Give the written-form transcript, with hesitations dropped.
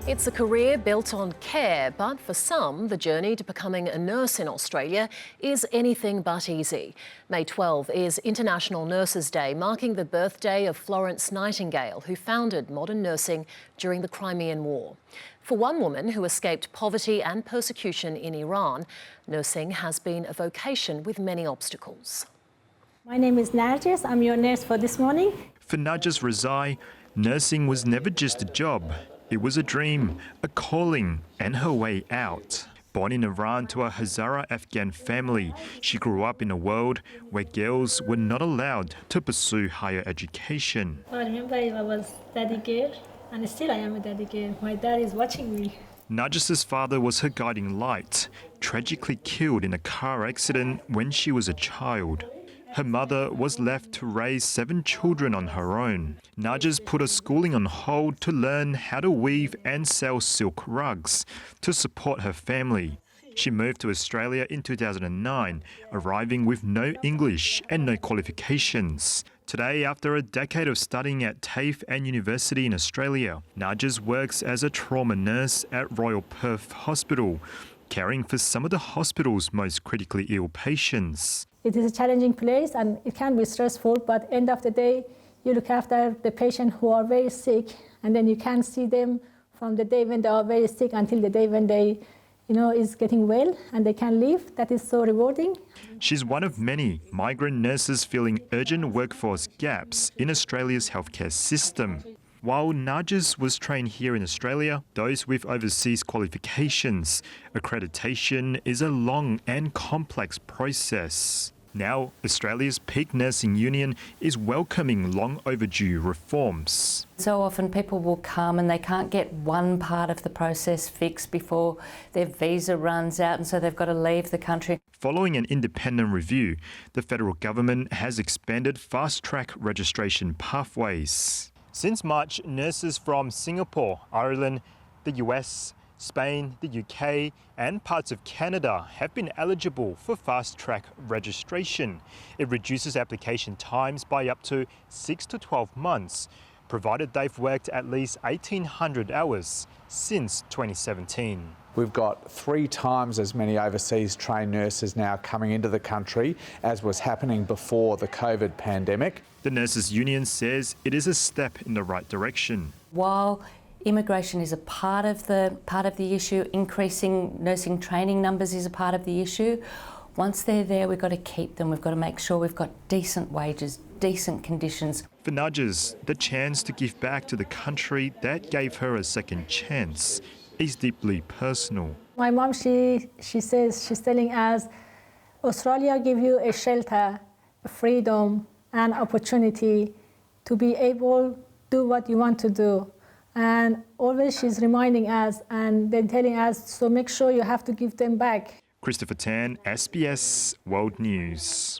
It's a career built on care, but for some, the journey to becoming a nurse in Australia is anything but easy. May 12 is International Nurses Day, marking the birthday of Florence Nightingale, who founded modern nursing during the Crimean War. For one woman who escaped poverty and persecution in Iran, nursing has been a vocation with many obstacles. My name is Narges. I'm your nurse for this morning. For Narges Rezai, nursing was never just a job. It was a dream, a calling, and her way out. Born in Iran to a Hazara Afghan family, she grew up in a world where girls were not allowed to pursue higher education. I remember I was daddy girl, and still I am a daddy girl. My dad is watching me. Narges' father was her guiding light, tragically killed in a car accident when she was a child. Her mother was left to raise 7 children on her own. Narges put her schooling on hold to learn how to weave and sell silk rugs to support her family. She moved to Australia in 2009, arriving with no English and no qualifications. Today, after a decade of studying at TAFE and University in Australia, Narges works as a trauma nurse at Royal Perth Hospital, caring for some of the hospital's most critically ill patients. It is a challenging place and it can be stressful, but end of the day, you look after the patient who are very sick, and then you can see them from the day when they are very sick until the day when they, is getting well and they can leave. That is so rewarding. She's one of many migrant nurses filling urgent workforce gaps in Australia's healthcare system. While Narges was trained here in Australia, those with overseas qualifications, accreditation is a long and complex process. Now, Australia's peak nursing union is welcoming long overdue reforms. So often people will come and they can't get one part of the process fixed before their visa runs out, and so they've got to leave the country. Following an independent review, the federal government has expanded fast-track registration pathways. Since March, nurses from Singapore, Ireland, the US, Spain, the UK and parts of Canada have been eligible for fast-track registration. It reduces application times by up to 6 to 12 months, provided they've worked at least 1,800 hours since 2017. We've got 3 times as many overseas trained nurses now coming into the country as was happening before the COVID pandemic. The Nurses Union says it is a step in the right direction. While immigration is a part of the issue, increasing nursing training numbers is a part of the issue. Once they're there, we've got to keep them. We've got to make sure we've got decent wages, decent conditions. For Narges, the chance to give back to the country that gave her a second chance is deeply personal. My mom, she says, she's telling us, Australia give you a shelter, a freedom, and opportunity to be able to do what you want to do. And always she's reminding us and then telling us, so make sure you have to give them back. Christopher Tan, SBS World News.